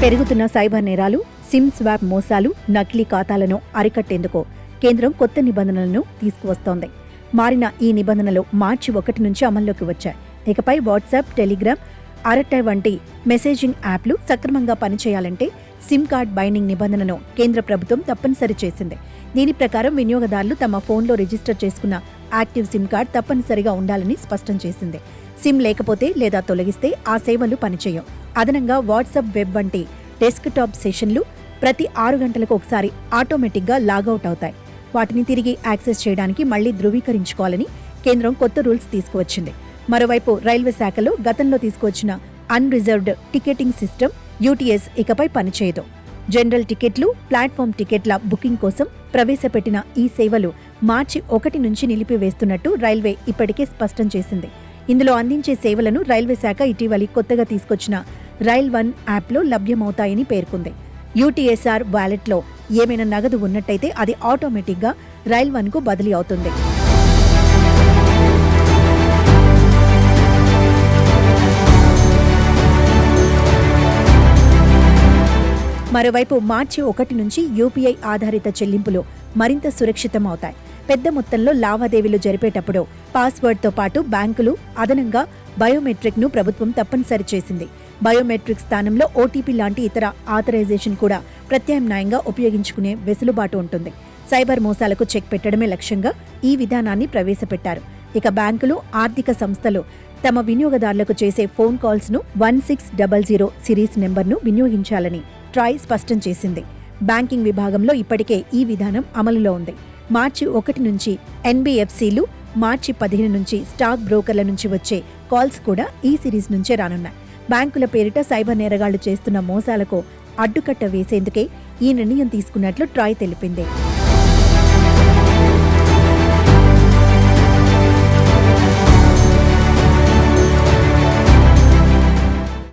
పెరుగుతున్న సైబర్ నేరాలు, SIM swap మోసాలు, నకిలీ ఖాతాలను అరికట్టేందుకు కేంద్రం కొత్త నిబంధనలను తీసుకువస్తోంది. మారిన ఈ నిబంధనలు మార్చి 1 నుంచి అమల్లోకి వచ్చాయి. ఇకపై వాట్సాప్, టెలిగ్రామ్, అరటై వంటి మెసేజింగ్ యాప్లు సక్రమంగా పనిచేయాలంటే సిమ్ కార్డ్ బైండింగ్ నిబంధనను కేంద్ర ప్రభుత్వం తప్పనిసరి చేసింది. దీని ప్రకారం వినియోగదారులు తమ ఫోన్లో రిజిస్టర్ చేసుకున్న యాక్టివ్ సిమ్ కార్డ్ తప్పనిసరిగా ఉండాలని స్పష్టం చేసింది. సిమ్ లేకపోతే లేదా తొలగిస్తే ఆ సేవలు పనిచేయవు. అదనంగా వాట్సాప్, వెబ్ వంటి డెస్క్టాప్ సెషన్లు ప్రతి 6 గంటలకు ఒకసారి ఆటోమేటిక్గా లాగౌట్ అవుతాయి. వాటిని తిరిగి యాక్సెస్ చేయడానికి మళ్లీ ధృవీకరించుకోవాలని కేంద్రం కొత్త రూల్స్ తీసుకువచ్చింది. మరోవైపు రైల్వే శాఖలో గతంలో తీసుకువచ్చిన అన్రిజర్వ్డ్ టికెటింగ్ సిస్టమ్ యూటీఎస్ ఇకపై పనిచేయదు. జనరల్ టికెట్లు, ప్లాట్ఫామ్ టికెట్ల బుకింగ్ కోసం ప్రవేశపెట్టిన ఈ సేవలు మార్చి 1 నుంచి నిలిపివేస్తున్నట్టు రైల్వే ఇప్పటికే స్పష్టం చేసింది. ఇందులో అందించే సేవలను రైల్వే శాఖ ఇటీవలి కొత్తగా తీసుకొచ్చిన రైల్ వన్ యాప్లో లభ్యమవుతాయని పేర్కొంది. యూటీఎస్ఆర్ వాలెట్లో ఏమైనా నగదు ఉన్నట్టయితే అది ఆటోమేటిక్గా రైల్ వన్కు బదిలీ అవుతుంది. మరోవైపు మార్చి 1 నుంచి యూపీఐ ఆధారిత చెల్లింపులు మరింత సురక్షితం అవుతాయి. పెద్ద మొత్తంలో లావాదేవీలు జరిపేటప్పుడు పాస్వర్డ్తో పాటు బ్యాంకులు అదనంగా బయోమెట్రిక్ను ప్రభుత్వం తప్పనిసరి చేసింది. బయోమెట్రిక్ స్థానంలో ఓటీపీ లాంటి ఇతర ఆథరైజేషన్ కూడా ప్రత్యామ్నాయంగా ఉపయోగించుకునే వెసులుబాటు ఉంటుంది. సైబర్ మోసాలకు చెక్ పెట్టడమే లక్ష్యంగా ఈ విధానాన్ని ప్రవేశపెట్టారు. ఇక బ్యాంకులు, ఆర్థిక సంస్థలు తమ వినియోగదారులకు చేసే ఫోన్ కాల్స్ను 1600 సిరీస్ నెంబర్ను వినియోగించాలని ట్రాయ్ స్పష్టం చేసింది. బ్యాంకింగ్ విభాగంలో ఇప్పటికే ఈ విధానం అమలులో ఉంది. మార్చి 1 నుంచి ఎన్బీఎఫ్సీలు, మార్చి 15 నుంచి స్టాక్ బ్రోకర్ల నుంచి వచ్చే కాల్స్ కూడా ఈ సిరీస్ నుంచే రానున్నాయి. బ్యాంకుల పేరిట సైబర్ నేరగాళ్లు చేస్తున్న మోసాలకు అడ్డుకట్ట వేసేందుకే ఈ నిర్ణయం తీసుకున్నట్లు ట్రాయ్ తెలిపింది.